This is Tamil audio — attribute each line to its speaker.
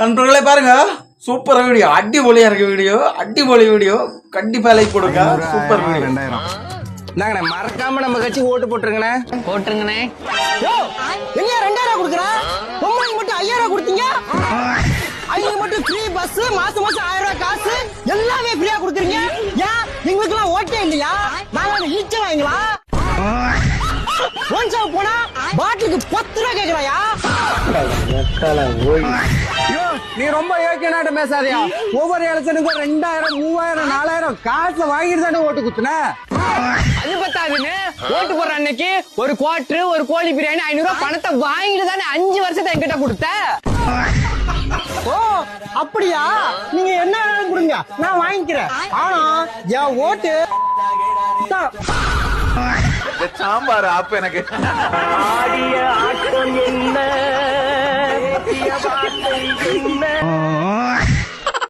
Speaker 1: நண்பர்களே பாருங்க, சூப்பர் வீடியோ, அடிபொலியா இருக்கு வீடியோ, அடிபொலி வீடியோ. கண்டிப்பா லைக் கொடுங்க. Super video.
Speaker 2: 2000 மறக்காம நம்ம கட்சி ஓட்டு போட்டுருங்கண்ணே.
Speaker 3: போட்டுருங்கண்ணே.
Speaker 4: எங்க 2000 கொடுக்குறா? பொம்பளைக்கு மட்டும் 5000 கொடுத்தீங்க. அவங்க மட்டும் ஃப்ரீ பஸ், மாசம் மாசம் 1000 காசு எல்லாமே ஃப்ரீயா கொடுக்குறீங்க. ஏன் எங்களுக்கு எல்லாம் ஓட்டே இல்லையா? நாங்க ஈச்ச வாங்களா? ஒன் ஷாப் போனா பாட்டிலுக்கு 10 ரூபா கேக்குறாயா?
Speaker 2: நீ ரொம்ப யோக்கியனாட்ட பேசாதயா. ஒவ்வொரு எலெக்ஷனுக்கும் 2000, 3000, 4000 காசு வாங்கிட்டு தானே ஓட்டு குத்துன.
Speaker 3: அது பத்தாதுன்னு ஓட்டு போடுற அன்னைக்கு ஒரு குவார்டர், ஒரு கோழி பிரியாணி 500 ரூபாய் பணத்தை வாங்கிட்டு தானே 5 வருஷத்தை என்கிட்ட கொடுத்த.
Speaker 4: ஓ அப்படியா? நீங்க என்ன வேணாலும் கொடுங்க, நான் வாங்கிக்கிறேன். ஆனா என் ஓட்டு
Speaker 1: சாம்பார் ஆப்பு எனக்கு.
Speaker 4: ஆடிய ஆட்டம் என்ன,